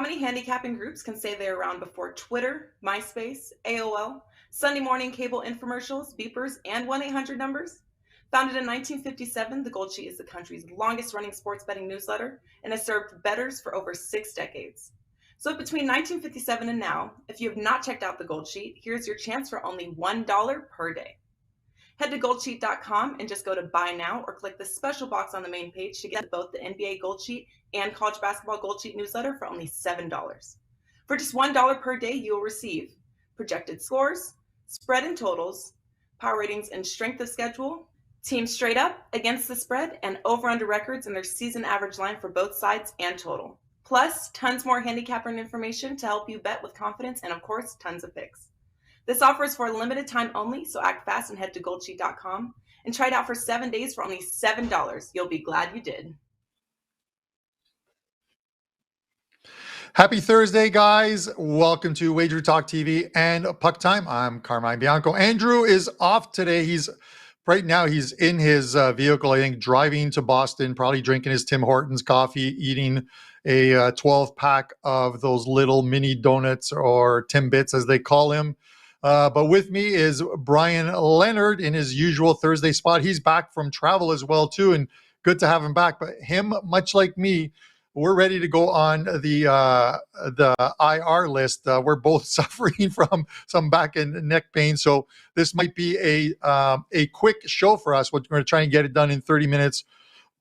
How many handicapping groups can say they were around before Twitter, MySpace, AOL, Sunday morning cable infomercials, beepers, and 1-800 numbers? Founded in 1957, the Gold Sheet is the country's longest-running sports betting newsletter and has served bettors for over 6 decades. So between 1957 and now, if you have not checked out the Gold Sheet, here's your chance for only $1 per day. Head to goldsheet.com and just go to Buy Now or click the special box on the main page to get both the NBA Gold Sheet and College Basketball Gold Sheet newsletter for only $7. For just $1 per day, you will receive projected scores, spread and totals, power ratings and strength of schedule, teams straight up, against the spread, and over-under records and their season average line for both sides and total. Plus, tons more handicapper information to help you bet with confidence, and of course, tons of picks. This offer is for a limited time only, so act fast and head to goldsheet.com and try it out for 7 days for only $7. You'll be glad you did. Happy Thursday, guys. Welcome to Wager Talk TV and Puck Time. I'm Carmine Bianco. Andrew is off today. Right now he's in his vehicle, I think, driving to Boston, probably drinking his Tim Hortons coffee, eating a 12-pack of those little mini donuts, or Timbits as they call him. But with me is Bryan Leonard in his usual Thursday spot. He's back from travel as well, too, and good to have him back. But him, much like me, we're ready to go on the IR list. We're both suffering from some back and neck pain, so this might be a quick show for us. We're going to try and get it done in 30 minutes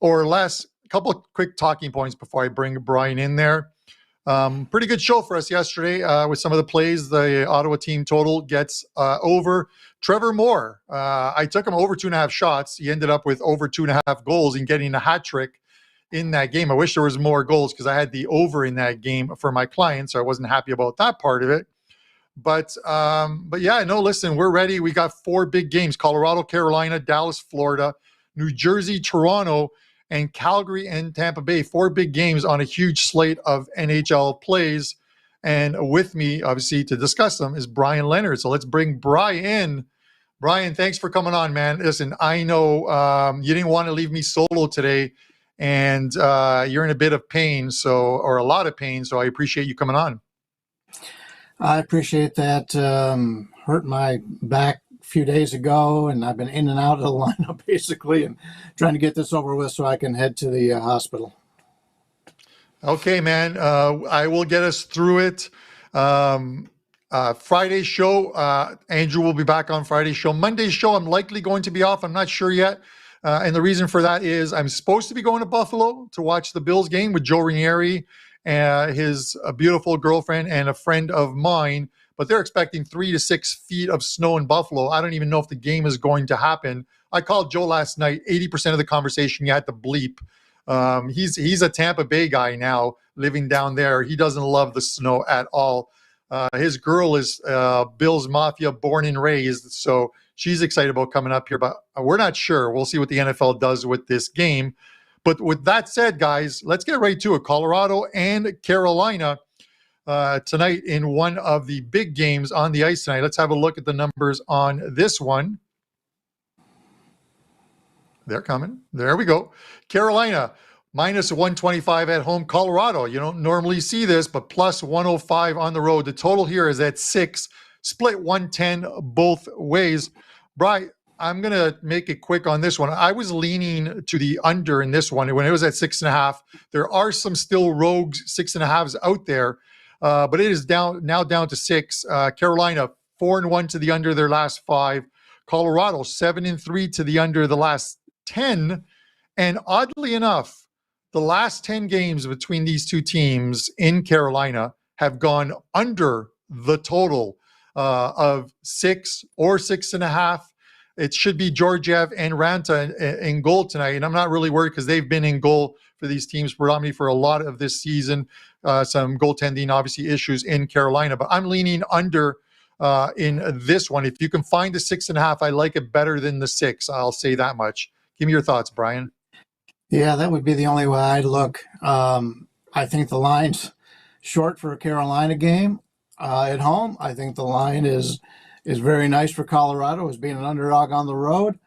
or less. A couple of quick talking points before I bring Bryan in there. Pretty good show for us yesterday with some of the plays. The Ottawa team total gets over. Trevor Moore, I took him over 2.5 shots. He ended up with over 2.5 goals and getting a hat trick in that game. I wish there was more goals because I had the over in that game for my clients, so I wasn't happy about that part of it. But yeah, no, listen, we're ready. We got 4 big games: Colorado, Carolina, Dallas, Florida, New Jersey, Toronto, and Calgary and Tampa Bay. 4 big games on a huge slate of NHL plays. And with me, obviously, to discuss them is Bryan Leonard. So let's bring Bryan in. Bryan, thanks for coming on, man. Listen, I know you didn't want to leave me solo today, and you're in a bit of pain, or a lot of pain, so I appreciate you coming on. I appreciate that. Hurt my back a few days ago, and I've been in and out of the lineup basically, and trying to get this over with so I can head to the hospital. Okay, man. I will get us through it. Friday's show, Andrew will be back on Friday's show. Monday's show, I'm likely going to be off. I'm not sure yet. And the reason for that is I'm supposed to be going to Buffalo to watch the Bills game with Joe Ranieri and his beautiful girlfriend and a friend of mine, but they're expecting 3 to 6 feet of snow in Buffalo. I don't even know if the game is going to happen. I called Joe last night. 80% of the conversation you had to bleep. He's a Tampa Bay guy now, living down there. He doesn't love the snow at all. His girl is Bills Mafia, born and raised, so she's excited about coming up here, but we're not sure. We'll see what the NFL does with this game. But with that said, guys, let's get right to it. Colorado and Carolina tonight in one of the big games on the ice tonight. Let's have a look at the numbers on this one. They're coming. There we go. Carolina, minus 125 at home. Colorado, you don't normally see this, but plus 105 on the road. The total here is at 6, split 110 both ways. Bryan, I'm going to make it quick on this one. I was leaning to the under in this one when it was at 6.5. There are some still rogue 6.5s out there, but it is down to 6. Carolina 4-1 to the under their last 5. Colorado 7-3 to the under the last 10. And oddly enough, the last 10 games between these two teams in Carolina have gone under the total of 6 or 6.5. It should be Georgiev and Ranta in goal tonight. And I'm not really worried because they've been in goal for these teams predominantly for a lot of this season. Some goaltending, obviously, issues in Carolina. But I'm leaning under in this one. If you can find the 6.5, I like it better than the 6. I'll say that much. Give me your thoughts, Bryan. Yeah, that would be the only way I'd look. I think the line's short for a Carolina game at home. I think the line is very nice for Colorado as being an underdog on the road.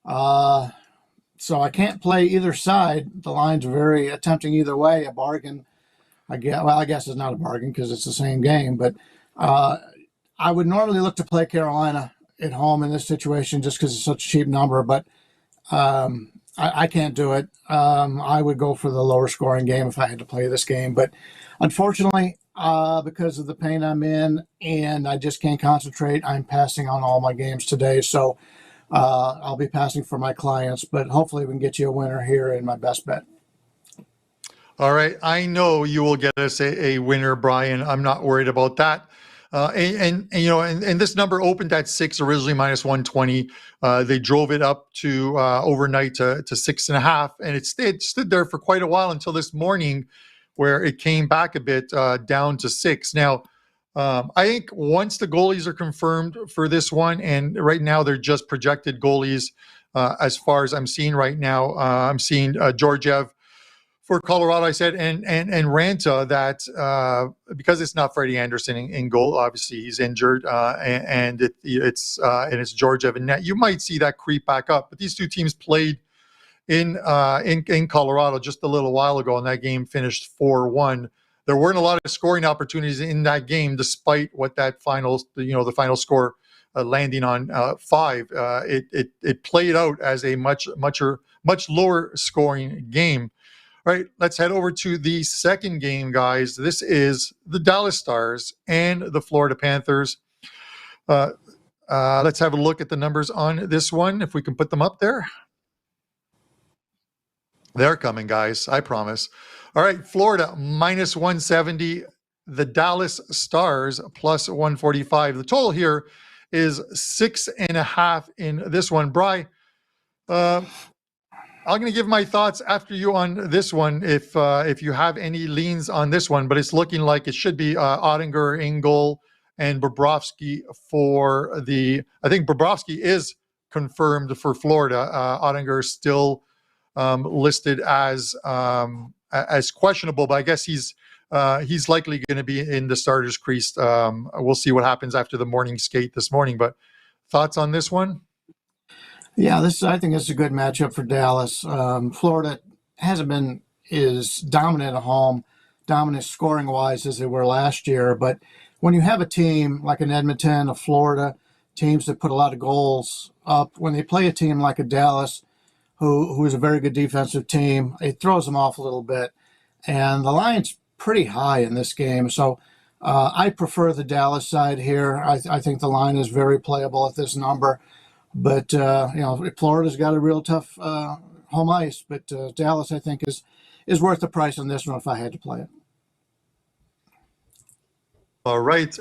So I can't play either side. The line's very tempting either way. A bargain I guess it's not a bargain because it's the same game, but I would normally look to play Carolina at home in this situation just because it's such a cheap number, but I can't do it. I would go for the lower scoring game if I had to play this game, but unfortunately, because of the pain I'm in and I just can't concentrate, I'm passing on all my games today. So I'll be passing for my clients, but hopefully we can get you a winner here in my best bet. All right. I know you will get us a winner, Brian. I'm not worried about that. And this number opened at 6, originally minus 120. They drove it up to overnight to 6.5, and it stood there for quite a while until this morning, where it came back a bit down to 6. Now, I think once the goalies are confirmed for this one, and right now they're just projected goalies as far as I'm seeing right now. I'm seeing Georgiev for Colorado, I said, and Ranta, that because it's not Freddie Anderson in goal, obviously he's injured, and it's Georgiev in net. You might see that creep back up, but these two teams played in Colorado just a little while ago, and that game finished 4-1. There weren't a lot of scoring opportunities in that game, despite what that the final score landing on 5. It played out as a much lower scoring game. All right, let's head over to the second game, guys. This is the Dallas Stars and the Florida Panthers. Let's have a look at the numbers on this one, if we can put them up there. They're coming, guys, I promise. All right, Florida minus 170. The Dallas Stars plus 145. The total here is 6.5 in this one. Bryan, I'm going to give my thoughts after you on this one, if you have any leans on this one, but it's looking like it should be Ottinger in goal and Bobrovsky for I think Bobrovsky is confirmed for Florida. Ottinger is still listed as questionable, but I guess he's likely going to be in the starters crease. We'll see what happens after the morning skate this morning, but thoughts on this one? Yeah, I think it's a good matchup for Dallas. Florida hasn't been as dominant at home, dominant scoring wise as they were last year. But when you have a team like an Edmonton, a Florida, teams that put a lot of goals up, when they play a team like a Dallas, who is a very good defensive team, it throws them off a little bit. And the line's pretty high in this game. So I prefer the Dallas side here. I think the line is very playable at this number. But, Florida's got a real tough home ice. But Dallas, I think, is worth the price on this one if I had to play it. All right.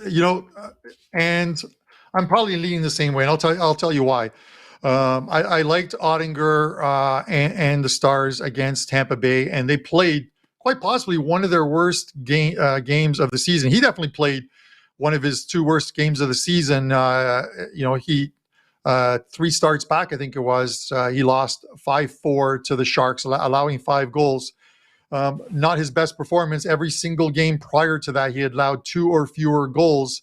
And I'm probably leaning the same way, and I'll tell you why. I liked Ottinger and the Stars against Tampa Bay, and they played quite possibly one of their worst games of the season. He definitely played one of his 2 worst games of the season. He 3 starts back, I think it was, he lost 5-4 to the Sharks, allowing 5 goals. Not his best performance. Every single game prior to that, he had allowed 2 or fewer goals.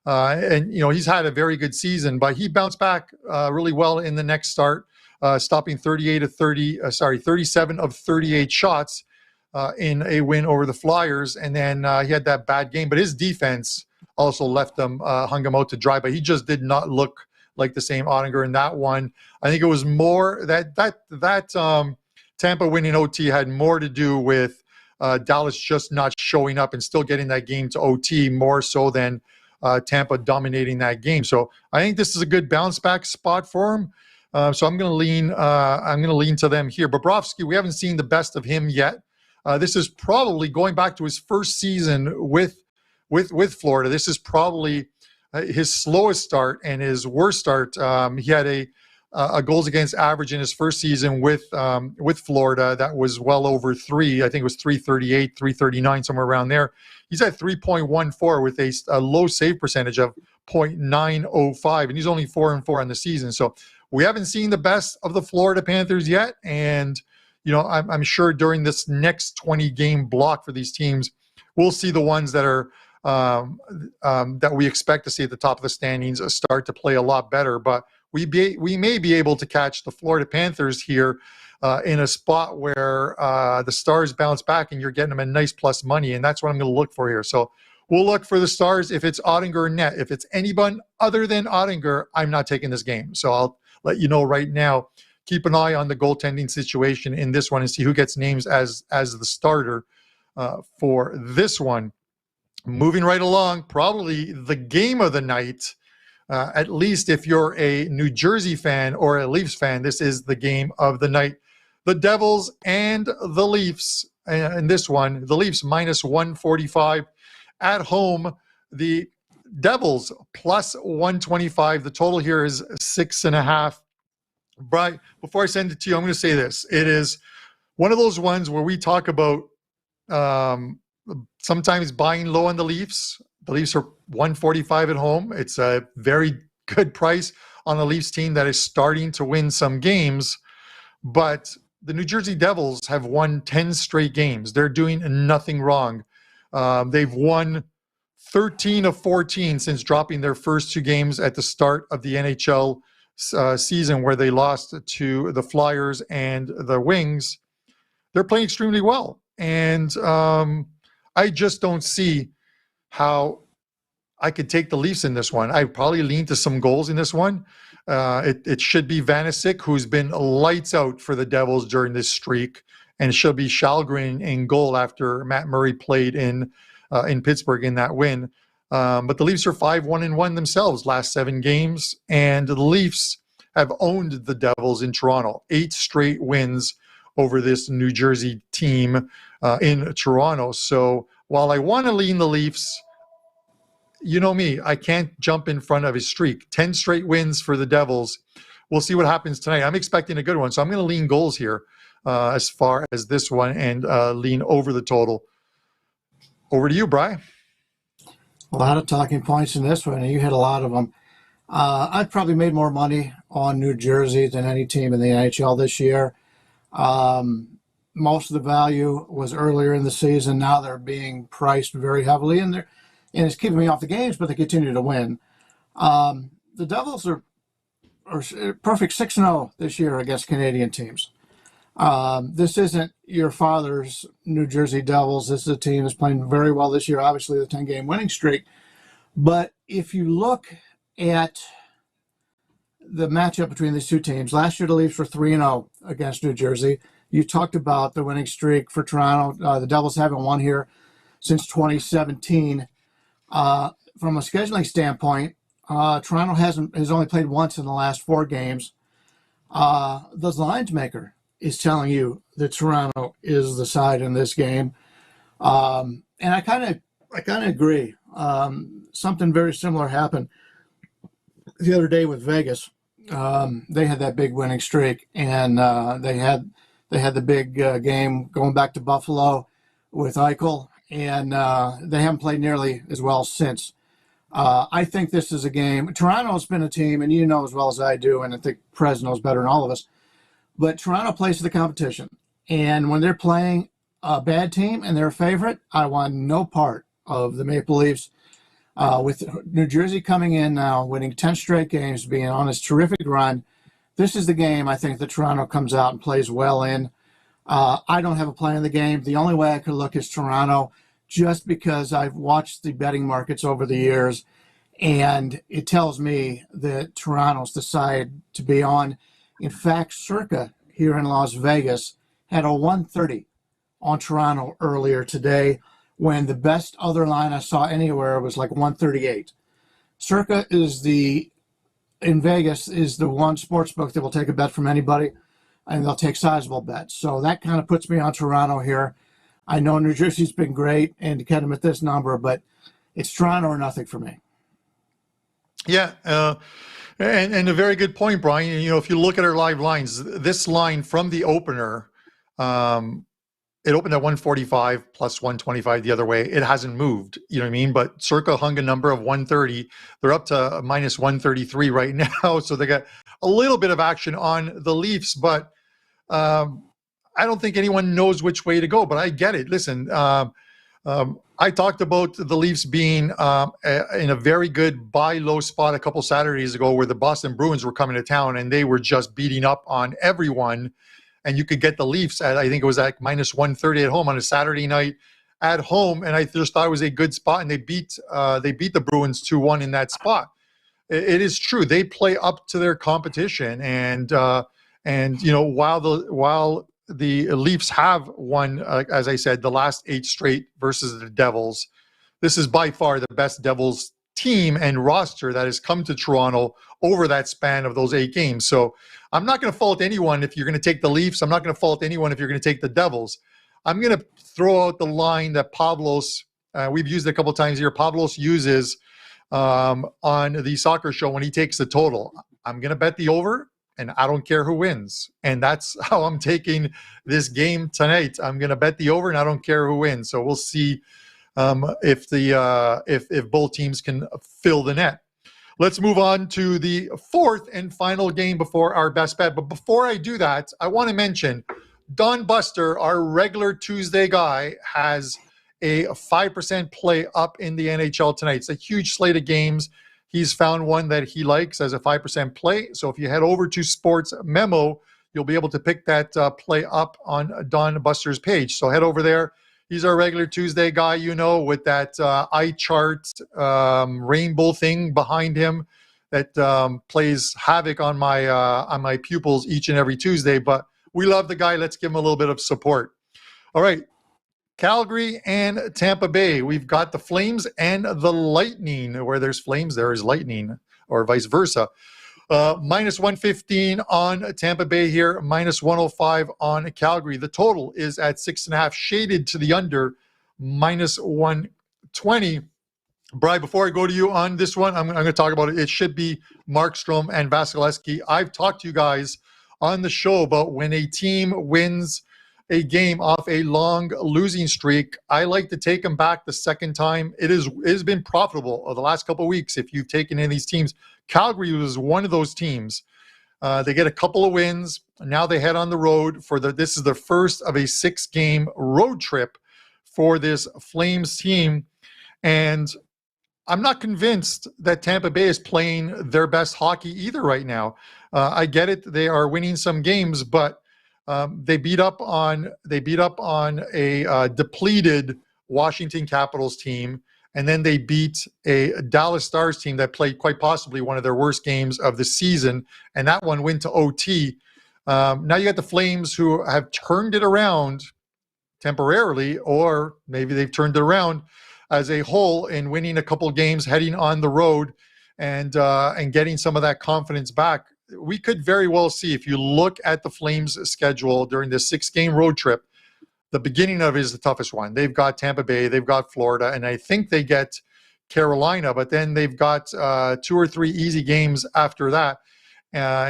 He's had a very good season, but he bounced back really well in the next start, stopping 37 of 38 shots in a win over the Flyers. And then he had that bad game, but his defense also left him, hung him out to dry, but he just did not look like the same Ottinger in that one. I think it was more that Tampa win in OT had more to do with Dallas just not showing up and still getting that game to OT more so than Tampa dominating that game. So I think this is a good bounce back spot for him. So I'm going to lean. I'm going to lean to them here. Bobrovsky, we haven't seen the best of him yet. This is probably going back to his first season with Florida. This is probably his slowest start and his worst start. He had a goals against average in his first season with Florida that was well over 3. I think it was 338, 339, somewhere around there. He's at 3.14 with a low save percentage of 0.905, and he's only 4-4 on the season. So we haven't seen the best of the Florida Panthers yet, and I'm sure during this next 20 game block for these teams, we'll see the ones that are that we expect to see at the top of the standings start to play a lot better. But we may be able to catch the Florida Panthers here in a spot where the Stars bounce back and you're getting them a nice plus money, and that's what I'm going to look for here. So we'll look for the Stars if it's Ottinger or net. If it's anyone other than Ottinger, I'm not taking this game. So I'll let you know right now. Keep an eye on the goaltending situation in this one and see who gets names as the starter for this one. Moving right along, probably the game of the night. At least if you're a New Jersey fan or a Leafs fan, this is the game of the night. The Devils and the Leafs in this one. The Leafs minus 145 at home. The Devils plus 125. The total here is 6.5. Brian, before I send it to you, I'm going to say this. It is one of those ones where we talk about sometimes buying low on the Leafs. The Leafs are 145 at home. It's a very good price on a Leafs team that is starting to win some games. But the New Jersey Devils have won 10 straight games. They're doing nothing wrong. They've won 13 of 14 since dropping their first two games at the start of the NHL season, where they lost to the Flyers and the Wings. They're playing extremely well. And I just don't see how I could take the Leafs in this one. I probably lean to some goals in this one. It should be Vanacek, who's been lights out for the Devils during this streak, and it should be Shalgren in goal after Matt Murray played in Pittsburgh in that win. But the Leafs are 5-1-1 themselves last 7 games, and the Leafs have owned the Devils in Toronto. 8 straight wins over this New Jersey team in Toronto. So while I want to lean the Leafs, you know me, I can't jump in front of his streak. 10 straight wins for the Devils. We'll see what happens tonight. I'm expecting a good one, so I'm going to lean goals here as far as this one and lean over the total. Over to you, Bryan. A lot of talking points in this one, and you hit a lot of them. I've probably made more money on New Jersey than any team in the NHL this year. Most of the value was earlier in the season. Now they're being priced very heavily, and it's keeping me off the games, but they continue to win. The Devils are perfect 6-0 this year against Canadian teams. This isn't your father's New Jersey Devils. This is a team that's playing very well this year, obviously the 10-game winning streak. But if you look at the matchup between these two teams, last year the Leafs were 3-0 against New Jersey. You talked about the winning streak for Toronto. The Devils haven't won here since 2017. From a scheduling standpoint, Toronto has only played once in the last 4 games. The lines maker is telling you that Toronto is the side in this game, and I kind of agree. Something very similar happened the other day with Vegas. They had that big winning streak, and they had the big game going back to Buffalo with Eichel, and they haven't played nearly as well since. I think this is a game. Toronto's been a team, and you know as well as I do, and I think Prez knows better than all of us, but Toronto plays to the competition. And when they're playing a bad team and they're a favorite, I want no part of the Maple Leafs. With New Jersey coming in now, winning 10 straight games, being on this terrific run, this is the game I think that Toronto comes out and plays well in. I don't have a play in the game. The only way I could look is Toronto, just because I've watched the betting markets over the years, and it tells me that Toronto's the side to be on. In fact, Circa here in Las Vegas had a 130 on Toronto earlier today, when the best other line I saw anywhere was like 138. Circa in Vegas is the one sports book that will take a bet from anybody, and they'll take sizable bets. So that kind of puts me on Toronto here. I know New Jersey's been great, and to get them at this number, but it's Toronto or nothing for me. Yeah, and a very good point, Bryan. You know, if you look at our live lines, this line from the opener, it opened at 145 plus 125 the other way. It hasn't moved, you know what I mean? But Circa hung a number of 130. They're up to minus 133 right now, so they got a little bit of action on the Leafs, but I don't think anyone knows which way to go, but I get it. Listen, I talked about the Leafs being in a very good buy low spot a couple Saturdays ago, where the Boston Bruins were coming to town and they were just beating up on everyone. and you could get the Leafs at, I think it was at minus 130 at home on a Saturday night at home, and I just thought it was a good spot, and they beat the Bruins 2-1 in that spot. It is true, they play up to their competition, and while the Leafs have won, as I said, the last 8 straight versus the Devils, this is by far the best Devils team and roster that has come to Toronto over that span of those 8 games. So I'm not going to fault anyone if you're going to take the Leafs. I'm not going to fault anyone if you're going to take the Devils. I'm going to throw out the line that Pavlos, we've used it a couple of times here, Pavlos uses on the soccer show when he takes the total. I'm going to bet the over, and I don't care who wins. And that's how I'm taking this game tonight. I'm going to bet the over, and I don't care who wins. So we'll see if both teams can fill the net. Let's move on to the 4th and final game before our best bet. But before I do that, I want to mention Don Buster, our regular Tuesday guy, has a 5% play up in the NHL tonight. It's a huge slate of games. He's found one that he likes as a 5% play. So if you head over to Sports Memo, you'll be able to pick that play up on Don Buster's page. So head over there. He's our regular Tuesday guy, with that eye chart rainbow thing behind him that plays havoc on my pupils each and every Tuesday. But we love the guy. Let's give him a little bit of support. All right. Calgary and Tampa Bay. We've got the Flames and the Lightning. Where there's Flames, there is Lightning, or vice versa. Minus 115 on Tampa Bay here, minus 105 on Calgary. The total is at 6.5, shaded to the under, minus 120. Bryan, before I go to you on this one, I'm going to talk about it. It should be Markstrom and Vasilevsky. I've talked to you guys on the show about when a team wins a game off a long losing streak, I like to take them back the second time. It has been profitable over the last couple of weeks if you've taken in these teams. Calgary was one of those teams. They get a couple of wins. Now they head on the road this is the first of a 6-game road trip for this Flames team. And I'm not convinced that Tampa Bay is playing their best hockey either right now. I get it. They are winning some games, but they beat up on a depleted Washington Capitals team, and then they beat a Dallas Stars team that played quite possibly one of their worst games of the season, and that one went to OT. Now you got the Flames, who have turned it around temporarily, or maybe they've turned it around as a whole in winning a couple games, heading on the road, and getting some of that confidence back. We could very well see, if you look at the Flames' schedule during this 6-game road trip, the beginning of it is the toughest one. They've got Tampa Bay, they've got Florida, and I think they get Carolina, but then they've got 2 or 3 easy games after that,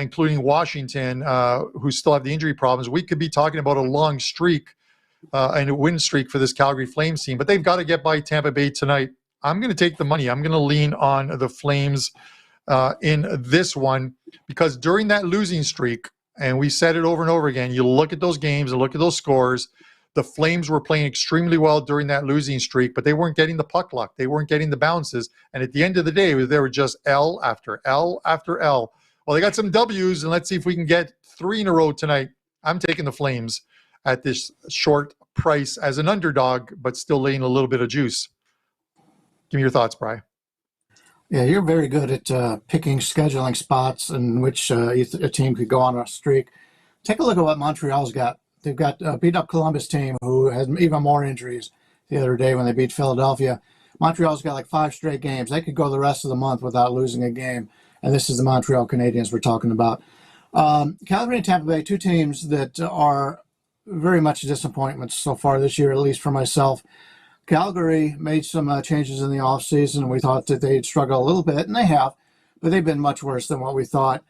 including Washington, who still have the injury problems. We could be talking about a long streak and a win streak for this Calgary Flames team, but they've got to get by Tampa Bay tonight. I'm going to take the money. I'm going to lean on the Flames in this one, because during that losing streak, and we said it over and over again, you look at those games and look at those scores, the Flames were playing extremely well during that losing streak, but they weren't getting the puck luck. They weren't getting the bounces. And at the end of the day, they were just L after L after L. Well, they got some W's, and let's see if we can get 3 in a row tonight. I'm taking the Flames at this short price as an underdog, but still laying a little bit of juice. Give me your thoughts, Bryan. Yeah, you're very good at picking scheduling spots in which a team could go on a streak. Take a look at what Montreal's got. They've got a beat-up Columbus team who had even more injuries the other day when they beat Philadelphia. Montreal's got like 5 straight games. They could go the rest of the month without losing a game, and this is the Montreal Canadiens we're talking about. Calgary and Tampa Bay, 2 teams that are very much disappointments so far this year, at least for myself. Calgary made some changes in the offseason, and we thought that they'd struggle a little bit, and they have, but they've been much worse than what we thought.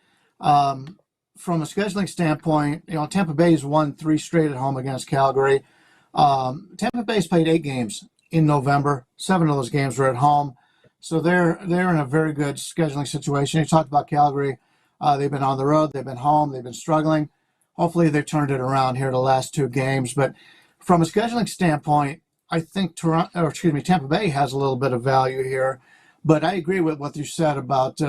From a scheduling standpoint, Tampa Bay's won 3 straight at home against Calgary. Tampa Bay's played 8 games in November. 7 of those games were at home. So they're in a very good scheduling situation. You talked about Calgary. They've been on the road. They've been home. They've been struggling. Hopefully they've turned it around here the last 2 games. But from a scheduling standpoint, I think Tampa Bay has a little bit of value here. But I agree with what you said about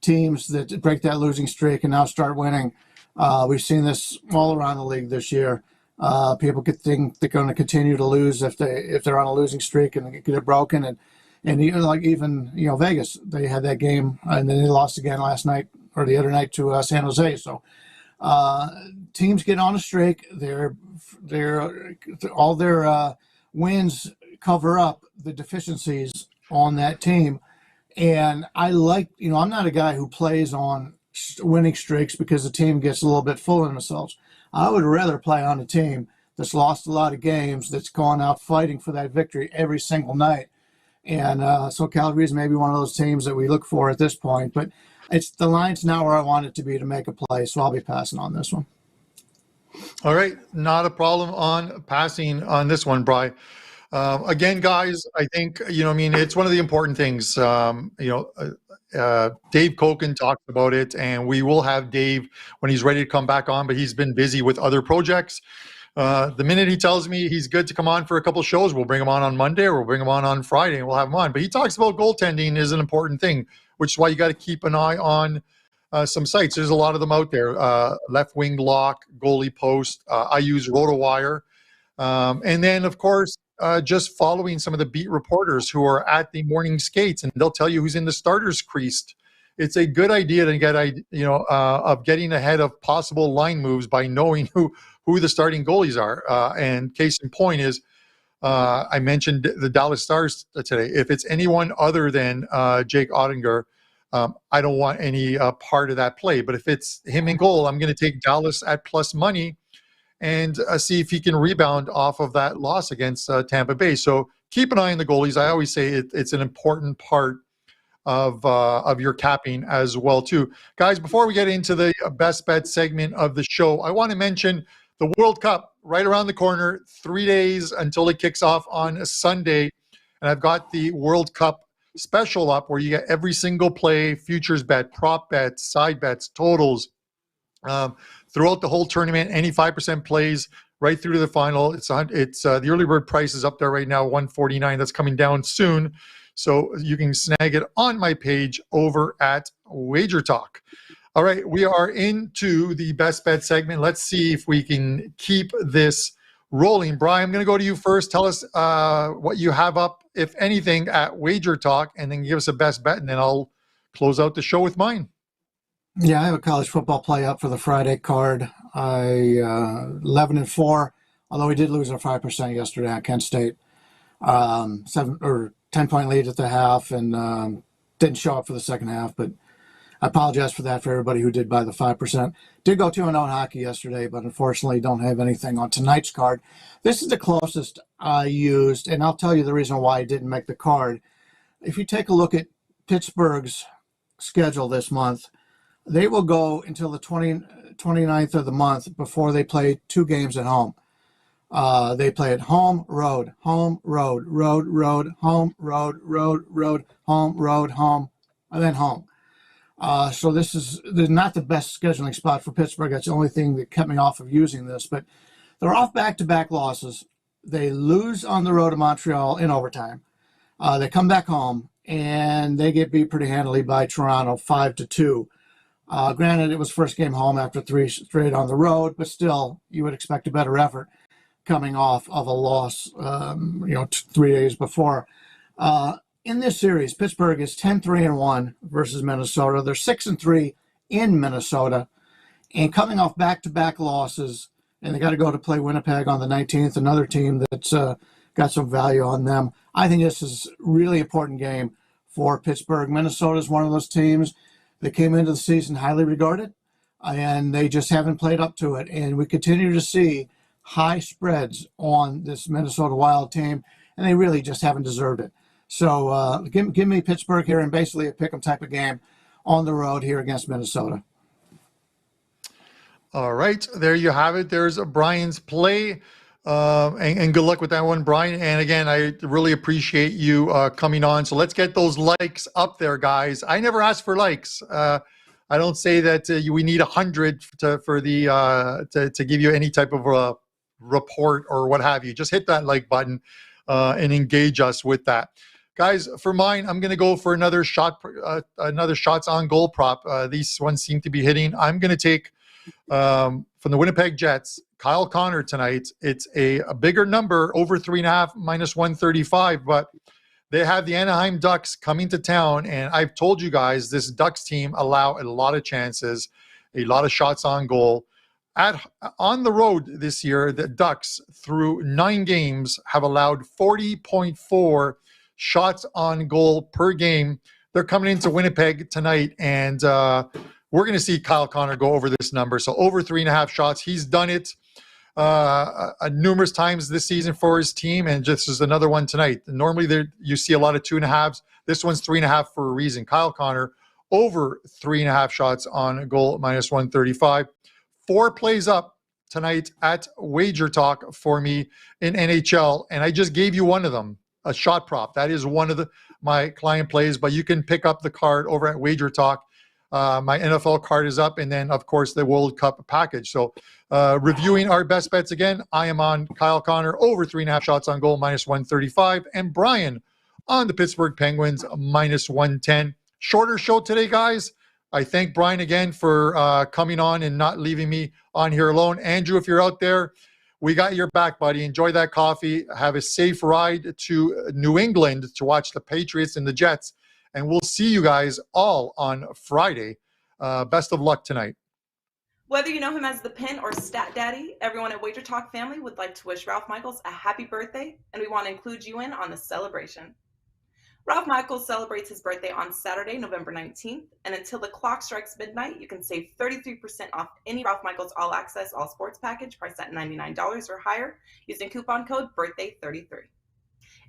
teams that break that losing streak and now start winning. We've seen this all around the league this year. People could think they're going to continue to lose if they're on a losing streak and they get it broken. And even Vegas, they had that game and then they lost again last night or the other night to San Jose. So teams get on a streak. All their wins cover up the deficiencies on that team. And I'm not a guy who plays on winning streaks because the team gets a little bit full of themselves. I would rather play on a team that's lost a lot of games, that's gone out fighting for that victory every single night. And so Calgary is maybe one of those teams that we look for at this point. But the line's not where I want it to be to make a play, so I'll be passing on this one. All right, not a problem on passing on this one, Bryan. Again, guys, I think, it's one of the important things. Dave Koken talked about it, and we will have Dave when he's ready to come back on, but he's been busy with other projects. The minute he tells me he's good to come on for a couple shows, we'll bring him on Monday or we'll bring him on Friday and we'll have him on. But he talks about goaltending is an important thing, which is why you got to keep an eye on some sites. There's a lot of them out there. Left wing lock, goalie post. I use RotoWire. And then, of course, just following some of the beat reporters who are at the morning skates, and they'll tell you who's in the starters creased. It's a good idea to get, of getting ahead of possible line moves by knowing who the starting goalies are. And case in point is, I mentioned the Dallas Stars today. If it's anyone other than Jake Ottinger, I don't want any part of that play. But if it's him in goal, I'm going to take Dallas at plus money and see if he can rebound off of that loss against Tampa Bay. So keep an eye on the goalies. I always say it's an important part of your capping as well too. Guys, before we get into the best bet segment of the show, I want to mention the World Cup right around the corner, 3 days until it kicks off on Sunday. And I've got the World Cup special up where you get every single play, futures bet, prop bets, side bets, totals, throughout the whole tournament, any 5% plays right through to the final. It's the early bird price is up there right now, $149. That's coming down soon. So you can snag it on my page over at Wager Talk. All right, we are into the best bet segment. Let's see if we can keep this rolling. Bryan, I'm going to go to you first. Tell us what you have up, if anything, at Wager Talk, and then give us a best bet, and then I'll close out the show with mine. Yeah, I have a college football play up for the Friday card. 11-4, although we did lose our 5% yesterday at Kent State. 10-point lead at the half, and didn't show up for the second half, but I apologize for that for everybody who did buy the 5%. Did go 2-0 in hockey yesterday, but unfortunately don't have anything on tonight's card. This is the closest I used, and I'll tell you the reason why I didn't make the card. If you take a look at Pittsburgh's schedule this month, they will go until the 29th of the month before they play 2 games at home. They play at home, road, home, road, road, road, home, road, road, road, home, road, home, and then home. So this is not the best scheduling spot for Pittsburgh. That's the only thing that kept me off of using this. But they're off back-to-back losses. They lose on the road to Montreal in overtime. They come back home, and they get beat pretty handily by Toronto, 5-2. Granted, it was first game home after 3 straight on the road, but still, you would expect a better effort coming off of a loss, 3 days before. In this series, Pittsburgh is 10-3-1 versus Minnesota. They're 6-3 in Minnesota, and coming off back-to-back losses, and they got to go to play Winnipeg on the 19th, another team that's got some value on them. I think this is a really important game for Pittsburgh. Minnesota is one of those teams that came into the season highly regarded, and they just haven't played up to it. And we continue to see high spreads on this Minnesota Wild team, and they really just haven't deserved it. So give me Pittsburgh here, and basically a pick 'em type of game on the road here against Minnesota. All right, there you have it. There's Bryan's play, and good luck with that one, Bryan. And again, I really appreciate you coming on. So let's get those likes up there, guys. I never ask for likes. I don't say that we need 100 to give you any type of report or what have you. Just hit that like button and engage us with that. Guys, for mine, I'm going to go for another shots on goal prop. These ones seem to be hitting. I'm going to take From the Winnipeg Jets, Kyle Connor tonight. It's a bigger number, over 3.5, minus 135, but they have the Anaheim Ducks coming to town, and I've told you guys this Ducks team allow a lot of chances, a lot of shots on goal. On the road this year, the Ducks, through 9 games, have allowed 40.4 shots on goal per game. They're coming into Winnipeg tonight, and we're going to see Kyle Connor go over this number. So over 3.5 shots. He's done it numerous times this season for his team, and just is another one tonight. Normally you see a lot of 2.5s. This one's 3.5 for a reason. Kyle Connor over 3.5 shots on goal, minus 135. 4 plays up tonight at Wager Talk for me in NHL, and I just gave you one of them, a shot prop. That is one of my client plays, but you can pick up the card over at Wager Talk. My NFL card is up, and then, of course, the World Cup package. So reviewing our best bets again, I am on Kyle Connor over 3.5 shots on goal, minus 135, and Bryan on the Pittsburgh Penguins, minus 110. Shorter show today, guys. I thank Bryan again for coming on and not leaving me on here alone. Andrew, if you're out there, we got your back, buddy. Enjoy that coffee. Have a safe ride to New England to watch the Patriots and the Jets. And we'll see you guys all on Friday. Best of luck tonight. Whether you know him as the Pin or Stat Daddy, everyone at Wager Talk family would like to wish Ralph Michaels a happy birthday, and we want to include you in on the celebration. Ralph Michaels celebrates his birthday on Saturday, November 19th, and until the clock strikes midnight, you can save 33% off any Ralph Michaels All Access All Sports package priced at $99 or higher using coupon code BIRTHDAY33.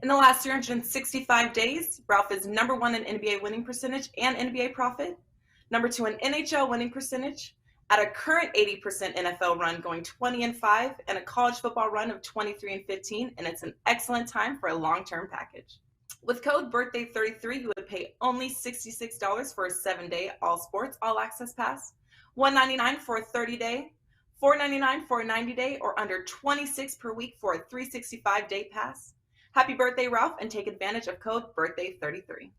In the last 365 days, Ralph is number 1 in NBA winning percentage and NBA profit, number 2 in NHL winning percentage, at a current 80% NFL run going 20-5, and a college football run of 23-15, and it's an excellent time for a long-term package. With code BIRTHDAY33, you would pay only $66 for a 7-day all sports, all access pass, $199 for a 30-day, $499 for a 90-day, or under $26 per week for a 365-day pass. Happy birthday, Ralph, and take advantage of code BIRTHDAY33.